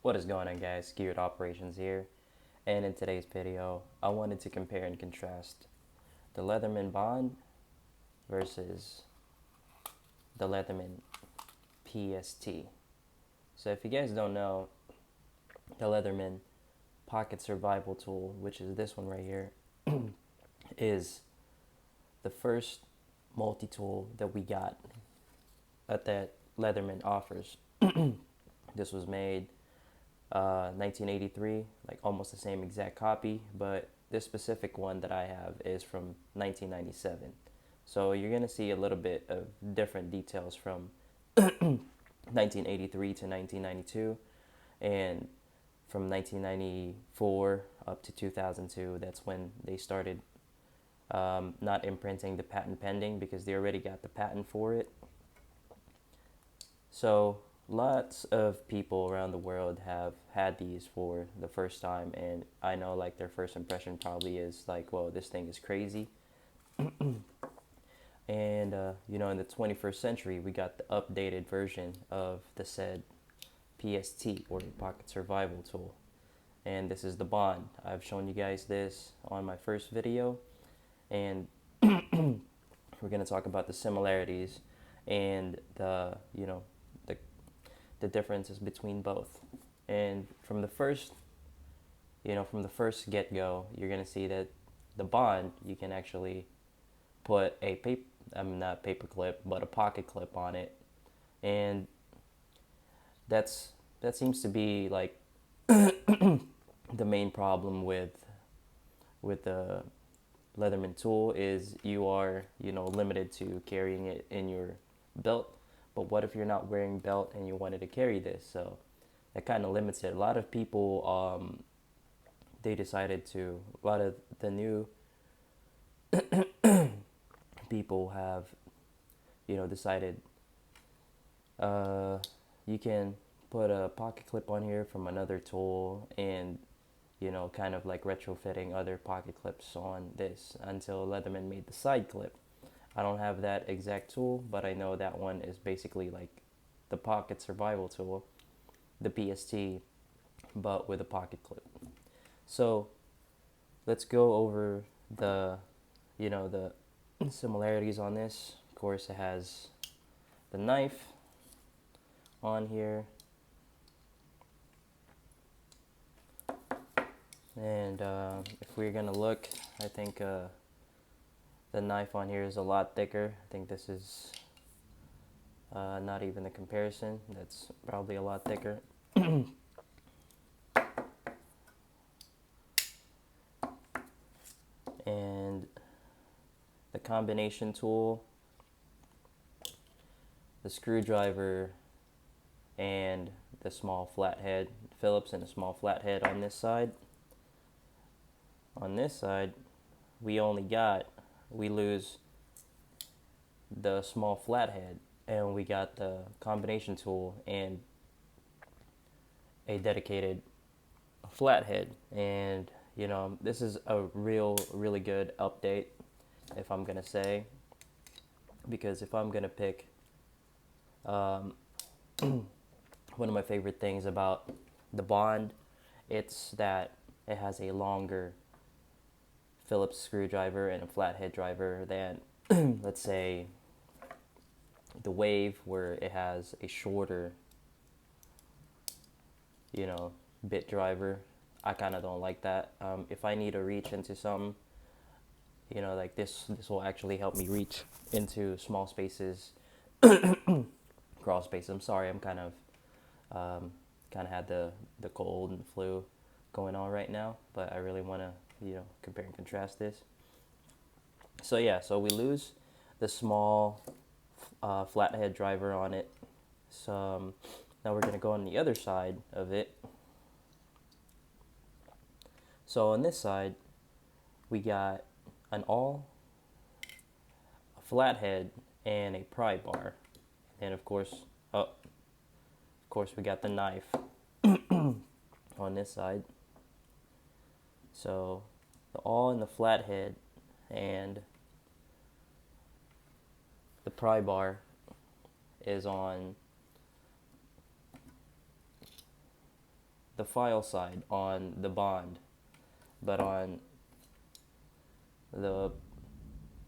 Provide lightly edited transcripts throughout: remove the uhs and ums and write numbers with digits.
What is going on, guys? Geared Operations here, and in today's video I wanted to compare and contrast the Leatherman Bond versus the Leatherman PST. So if you guys don't know, the Leatherman Pocket Survival Tool, which is this one right here, is the first multi-tool that we got that Leatherman offers. This was made 1983, like almost the same exact copy, but this specific one that I have is from 1997. So you're gonna see a little bit of different details from 1983 to 1992, and from 1994 up to 2002. That's when they started not imprinting the patent pending, because they already got the patent for it. So lots of people around the world have had these for the first time, and I know like their first impression probably is like, whoa, this thing is crazy. And in the 21st century, we got the updated version of the said PST, or Pocket Survival Tool, and this is the Bond. I've shown you guys this on my first video, and we're going to talk about the similarities and the differences between both. And from the first get-go, you're going to see that the Bond, you can actually put a not paper clip, but a pocket clip on it. And that seems to be like the main problem with the Leatherman tool, is you are limited to carrying it in your belt. But what if you're not wearing belt and you wanted to carry this? So that kind of limits it. A lot of people a lot of the new people have decided you can put a pocket clip on here from another tool, and kind of like retrofitting other pocket clips on this, until Leatherman made the side clip. I don't have that exact tool, but I know that one is basically like the Pocket Survival Tool, the PST, but with a pocket clip. So let's go over the similarities on this. Of course, it has the knife on here, and if we're gonna look, I think the knife on here is a lot thicker. I think this is not even a comparison. That's probably a lot thicker. And the combination tool, the screwdriver, and the small flathead Phillips, and a small flathead on this side. On this side, we lose the small flathead, and we got the combination tool and a dedicated flathead. And this is a really good update, if I'm gonna say, because if I'm gonna pick one of my favorite things about the Bond, it's that it has a longer Phillips screwdriver and a flathead driver than let's say the Wave, where it has a shorter bit driver. I kind of don't like that. If I need to reach into something, like this will actually help me reach into small spaces, crawl spaces. I'm sorry, I'm kind of had the cold and the flu going on right now, but I really want to compare and contrast this. So yeah, so we lose the small flathead driver on it. So now we're going to go on the other side of it. So on this side, we got a flathead and a pry bar, and of course we got the knife on this side. So the awl and the flathead and the pry bar is on the file side on the bond, but on the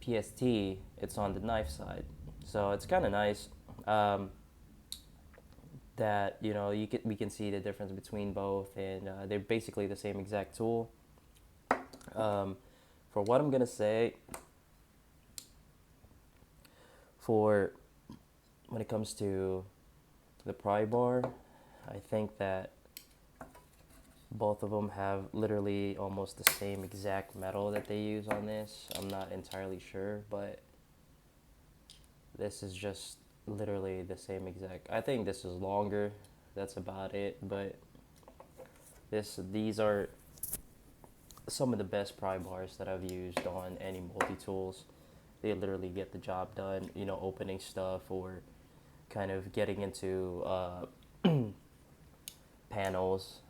PST, it's on the knife side. So it's kind of nice um, that we can see the difference between both, and they're basically the same exact tool. Um, for what I'm gonna say, for when it comes to the pry bar, I think that both of them have literally almost the same exact metal that they use on this. I'm not entirely sure, but this is just literally the same exact. I think this is longer. That's about it. But these are some of the best pry bars that I've used on any multi-tools. They literally get the job done, opening stuff or kind of getting into panels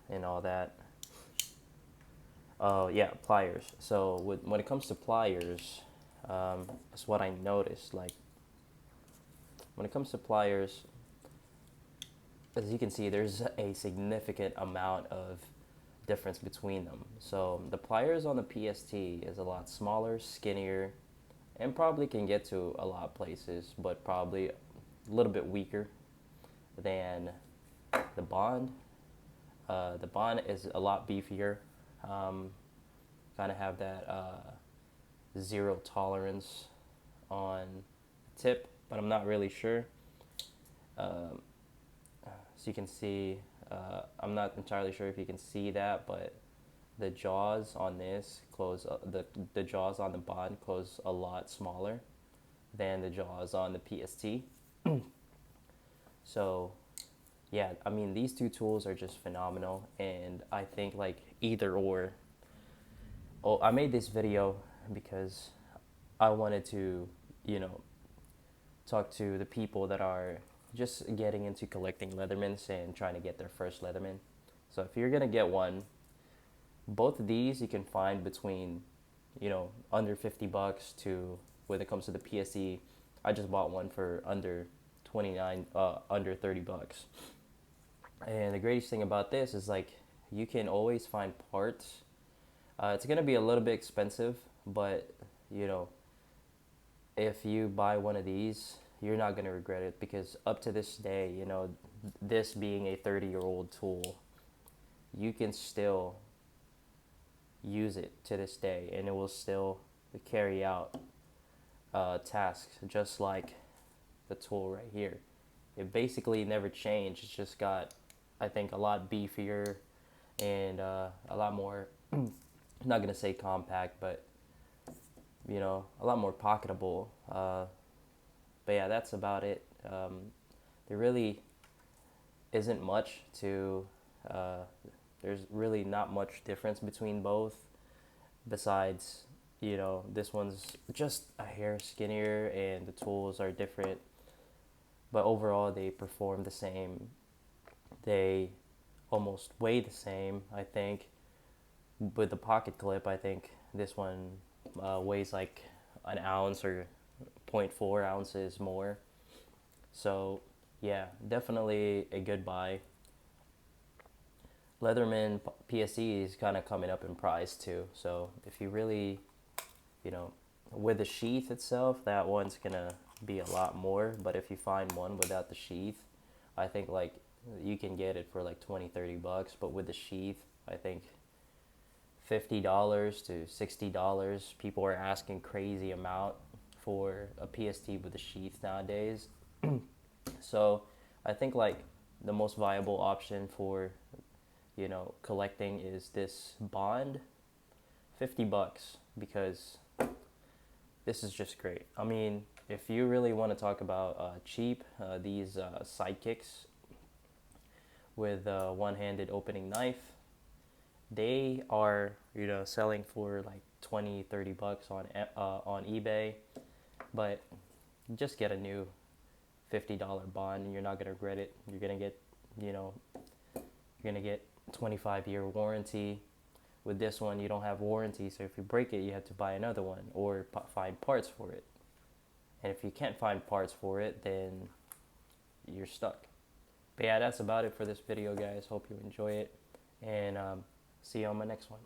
and all that. Oh yeah, pliers. So when it comes to pliers, that's what I noticed. Like when it comes to pliers, as you can see, there's a significant amount of difference between them. So the pliers on the PST is a lot smaller, skinnier, and probably can get to a lot of places, but probably a little bit weaker than the Bond. The Bond is a lot beefier. Kind of have that zero tolerance on tip, but I'm not really sure. Um, so you can see, I'm not entirely sure if you can see that, but the jaws on this close, the jaws on the Bond close a lot smaller than the jaws on the PST. So yeah, I mean, these two tools are just phenomenal, and I think like either or. Oh, I made this video because I wanted to, you know, talk to the people that are just getting into collecting Leathermans and trying to get their first Leatherman. So if you're gonna get one, both of these you can find between, under $50 to when it comes to the PSE. I just bought one for under 29, under $30. And the greatest thing about this is like you can always find parts. It's gonna be a little bit expensive, but you know, if you buy one of these, you're not gonna regret it because up to this day, this being a 30-year-old tool, you can still use it to this day, and it will still carry out tasks just like the tool right here. It basically never changed. It's just got, I think, a lot beefier and a lot more. I'm not gonna say compact, but a lot more pocketable. But yeah, that's about it. There really isn't much to. There's really not much difference between both, besides this one's just a hair skinnier and the tools are different, but overall they perform the same. They almost weigh the same, I think. With the pocket clip, I think this one weighs like an ounce or 0.4 ounces more. So yeah, definitely a good buy. Leatherman PSE is kind of coming up in price too. So if you really, with the sheath itself, that one's gonna be a lot more. But if you find one without the sheath, I think like you can get it for like $20-30. But with the sheath, I think $50 to $60. People are asking crazy amount for a PST with a sheath nowadays. So I think like the most viable option for collecting is this Bond, $50, because this is just great. I mean, if you really want to talk about cheap, these sidekicks with one-handed opening knife, they are selling for like $20-30 on eBay, but just get a new $50 Bond and you're not gonna regret it. You're gonna get 25-year warranty. With this one, you don't have warranty, so if you break it, you have to buy another one or find parts for it. And if you can't find parts for it, then you're stuck. But yeah, that's about it for this video, guys. Hope you enjoy it, and see you on my next one.